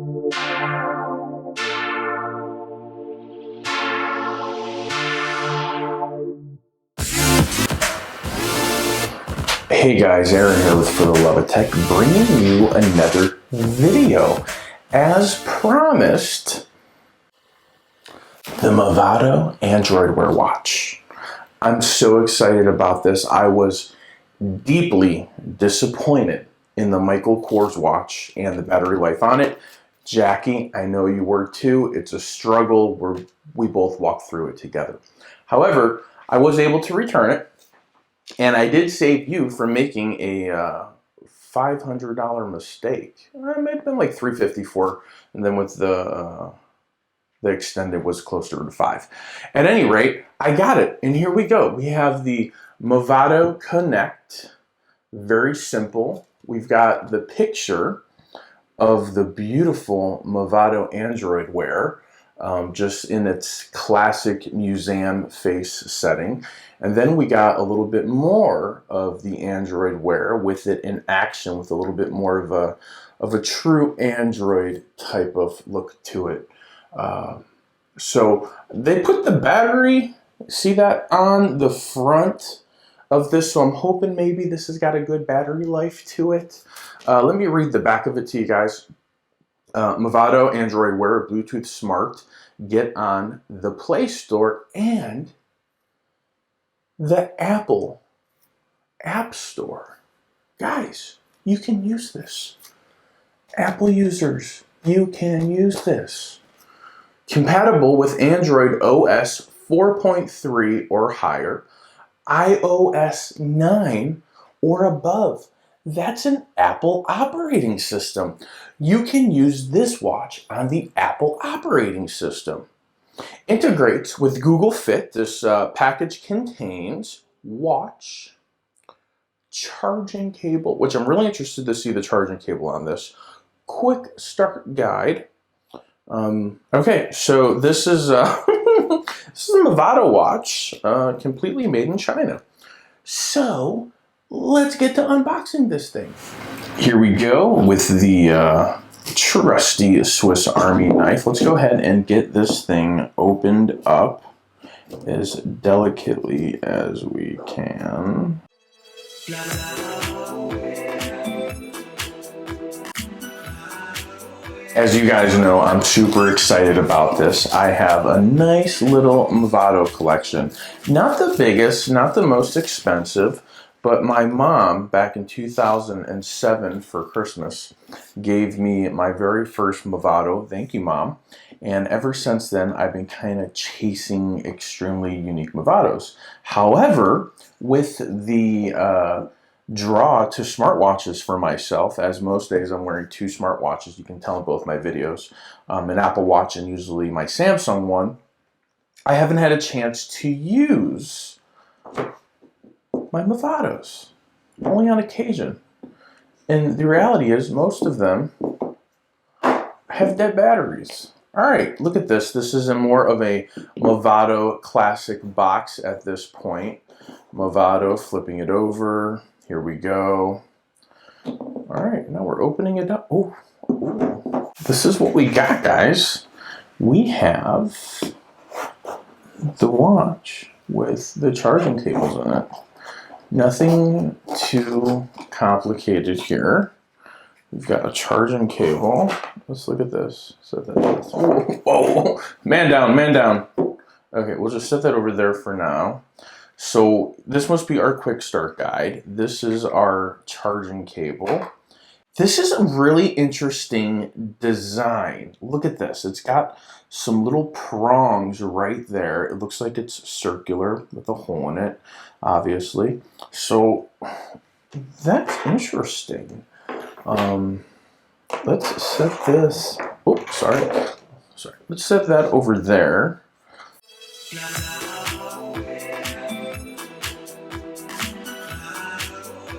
Hey guys, Aaron here with For the Love of Tech, bringing you another video. As promised, the Movado Android Wear watch. I'm so excited about this. I was deeply disappointed in the Michael Kors watch and the battery life on it. Jackie, I know you were too. It's a struggle. We both walked through it together. However, I was able to return it. And I did save you from making a $500 mistake. It may have been like $350 for, and then with the extended was closer to $5. At any rate, I got it, and here we go. We have the Movado Connect. Very simple. We've got the picture of the beautiful Movado Android Wear, just in its classic museum face setting. And then we got a little bit more of the Android Wear with it in action, with a little bit more of a true Android type of look to it. So they put the battery, see that, on the front of this, so I'm hoping maybe this has got a good battery life to it. Let me read the back of it to you guys. Movado Android Wear, Bluetooth Smart, get on the Play Store and the Apple App Store. Guys, you can use this. Apple users, you can use this. Compatible with Android OS 4.3 or higher, iOS 9 or above. That's an Apple operating system. You can use this watch on the Apple operating system. Integrates with Google Fit. This package contains watch, charging cable, which I'm really interested to see the charging cable on this. Quick start guide. Okay, so this is this is a Movado watch, completely made in China. So let's get to unboxing this thing. Here we go with the trusty Swiss Army knife. Let's go ahead and get this thing opened up as delicately as we can. As you guys know, I'm super excited about this. I have a nice little Movado collection. Not the biggest, not the most expensive, but my mom, back in 2007 for Christmas, gave me my very first Movado. Thank you, Mom. And ever since then, I've been kind of chasing extremely unique Movados. However, with the draw to smartwatches for myself, as most days I'm wearing two smartwatches, you can tell in both my videos, an Apple Watch and usually my Samsung one, I haven't had a chance to use my Movados, only on occasion. And the reality is most of them have dead batteries. All right, look at this. This is more of a Movado classic box at this point. Movado, flipping it over. Here we go. All right, now we're opening it up. Oh, this is what we got, guys. We have the watch with the charging cables in it. Nothing too complicated here. We've got a charging cable. Let's look at this. Set that. Whoa, man down, man down. Okay, we'll just set that over there for now. So this must be our quick start guide. This is our charging cable. This is a really interesting design. Look at this. It's got some little prongs right there. It looks like it's circular with a hole in it, obviously. So that's interesting. Let's set this. Oh, sorry. Let's set that over there.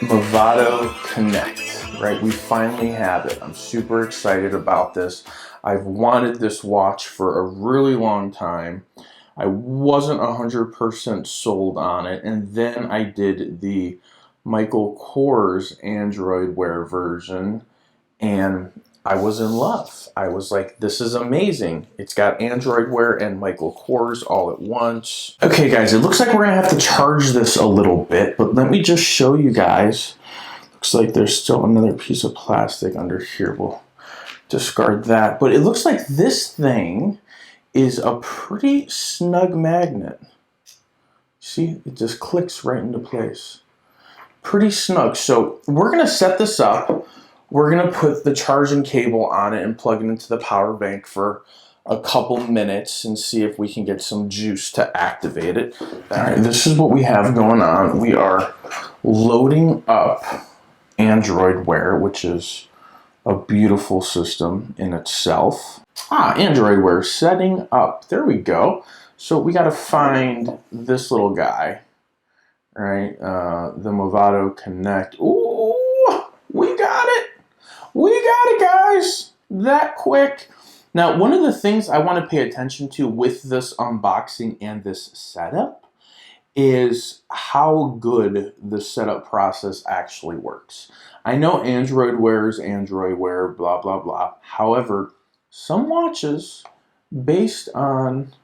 Movado Connect, right? We finally have it. I'm super excited about this. I've wanted this watch for a really long time. I wasn't 100% sold on it, and then I did the Michael Kors Android Wear version, and I was in love. I was like, this is amazing. It's got Android Wear and Michael Kors all at once. Okay, guys, it looks like we're gonna have to charge this a little bit, but let me just show you guys. Looks like there's still another piece of plastic under here. We'll discard that. But it looks like this thing is a pretty snug magnet. See, it just clicks right into place. Pretty snug. So we're gonna set this up. We're gonna put the charging cable on it and plug it into the power bank for a couple minutes and see if we can get some juice to activate it. All right, this is what we have going on. We are loading up Android Wear, which is a beautiful system in itself. Android Wear setting up. There we go. So we got to find this little guy, right? The Movado Connect. Ooh, we got it. We got it, guys. That quick. Now, one of the things I want to pay attention to with this unboxing and this setup is how good the setup process actually works. I know Android Wear is Android Wear, blah, blah, blah. However, some watches, based on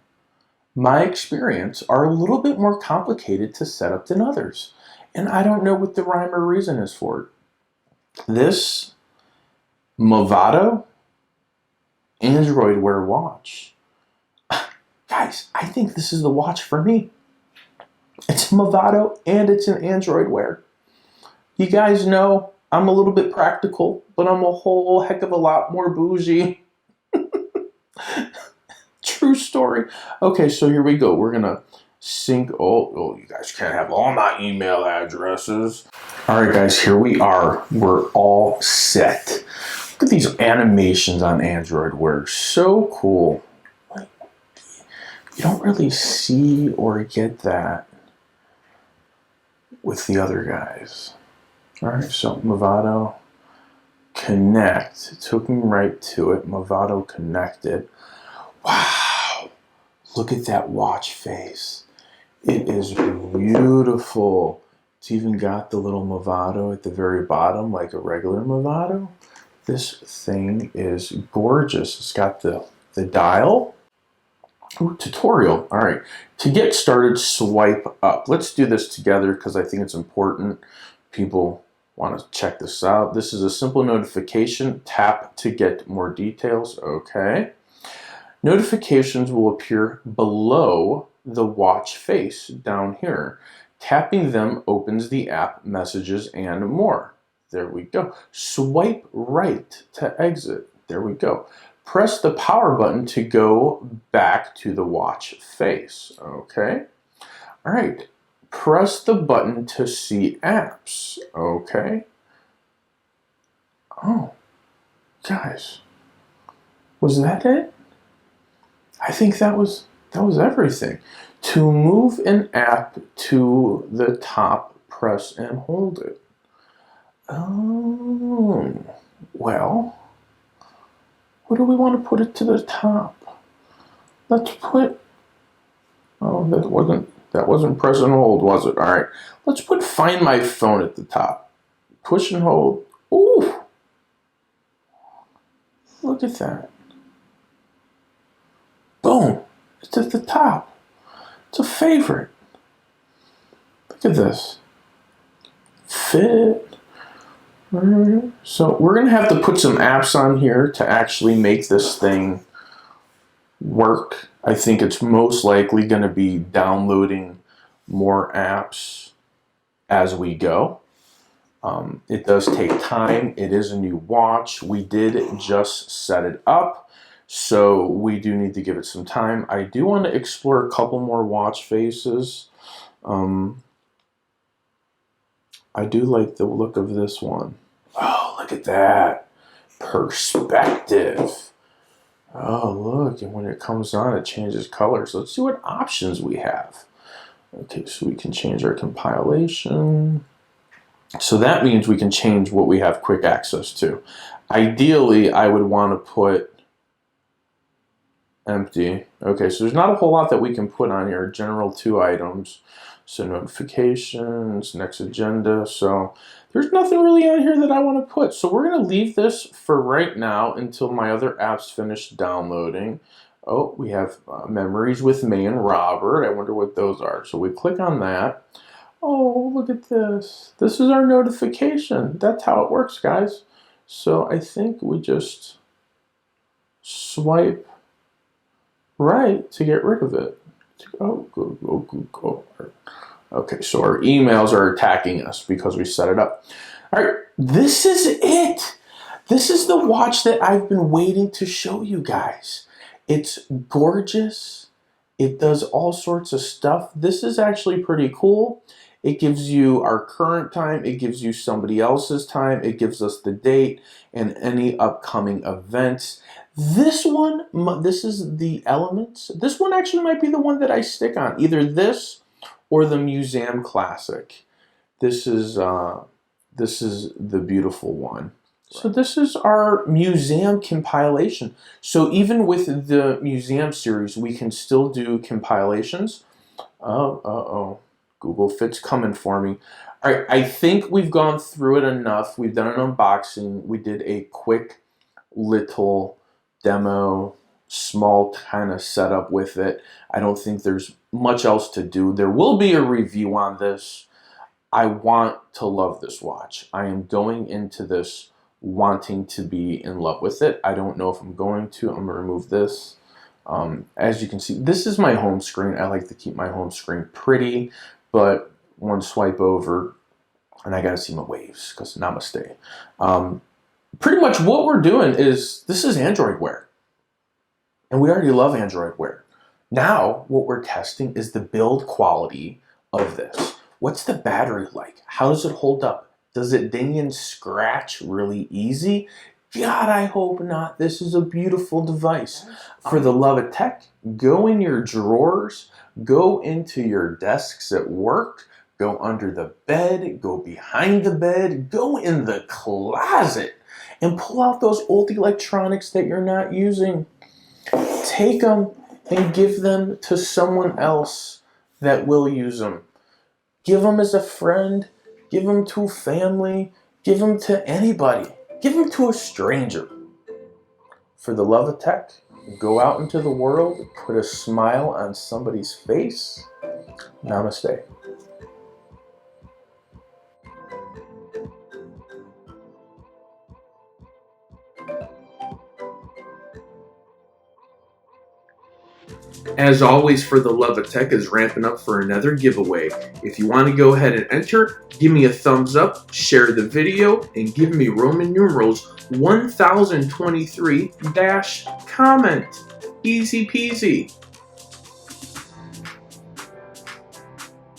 my experience, are a little bit more complicated to set up than others. And I don't know what the rhyme or reason is for it. This Movado Android Wear watch, guys, I think this is the watch for me. It's Movado and it's an Android Wear. You guys know I'm a little bit practical, but I'm a whole heck of a lot more bougie. True story. Okay, so here we go. We're gonna sync. Oh, you guys can't have all my email addresses. All right, guys, here we are. We're all set. Look at these animations on Android Wear. So cool. You don't really see or get that with the other guys. All right, so Movado Connect. It took me right to it. Movado connected. Wow, look at that watch face. It is beautiful. It's even got the little Movado at the very bottom, like a regular Movado. This thing is gorgeous. It's got the dial. Ooh, tutorial. All right, to get started, swipe up. Let's do this together because I think it's important. People want to check this out. This is a simple notification. Tap to get more details. Okay. Notifications will appear below the watch face down here. Tapping them opens the app, messages, and more. There we go. Swipe right to exit. There we go. Press the power button to go back to the watch face. Okay. All right. Press the button to see apps. Okay. Oh, guys, was that it? I think that was everything. To move an app to the top, press and hold it. Oh, well, what do we want to put it to the top? Let's put, oh, that wasn't press and hold, was it? All right, let's put Find My Phone at the top. Push and hold. Ooh, look at that. Boom, it's at the top. It's a favorite. Look at this. Fit. So we're going to have to put some apps on here to actually make this thing work. I think it's most likely going to be downloading more apps as we go. It does take time. It is a new watch. We did just set it up, so we do need to give it some time. I do want to explore a couple more watch faces. I do like the look of this one. Oh, look at that. Perspective. Oh, look, and when it comes on, it changes colors. Let's see what options we have. Okay, so we can change our compilation. So that means we can change what we have quick access to. Ideally, I would want to put empty. Okay, so there's not a whole lot that we can put on here. General 2 items. So notifications, next agenda. So there's nothing really on here that I want to put. So we're going to leave this for right now until my other apps finish downloading. Oh, we have memories with me and Robert. I wonder what those are. So we click on that. Oh, look at this. This is our notification. That's how it works, guys. So I think we just swipe right to get rid of it. Oh, go. Okay, so our emails are attacking us because we set it up. All right, this is it. This is the watch that I've been waiting to show you guys. It's gorgeous. It does all sorts of stuff. This is actually pretty cool. It gives you our current time. It gives you somebody else's time. It gives us the date and any upcoming events. This one, this is the Elements. This one actually might be the one that I stick on. Either this or the Museum Classic. This is the beautiful one. So this is our museum compilation. So even with the museum series, we can still do compilations. Google Fit's coming for me. All right, I think we've gone through it enough. We've done an unboxing. We did a quick little demo, small kind of setup with it. I don't think there's much else to do. There will be a review on this. I want to love this watch. I am going into this wanting to be in love with it. I don't know if I'm going to. I'm going to remove this. As you can see, this is my home screen. I like to keep my home screen pretty, but one swipe over, and I got to see my waves because namaste. Pretty much what we're doing is, this is Android Wear. And we already love Android Wear. Now, what we're testing is the build quality of this. What's the battery like? How does it hold up? Does it ding and scratch really easy? God, I hope not. This is a beautiful device. For the love of tech, go in your drawers, go into your desks at work, go under the bed, go behind the bed, go in the closet, and pull out those old electronics that you're not using. Take them and give them to someone else that will use them. Give them as a friend, give them to family, give them to anybody. Give them to a stranger. For the love of tech, go out into the world, put a smile on somebody's face. Namaste. As always, For the Love of Tech is ramping up for another giveaway. If you want to go ahead and enter, give me a thumbs up, share the video, and give me Roman numerals 1023 - comment. Easy peasy.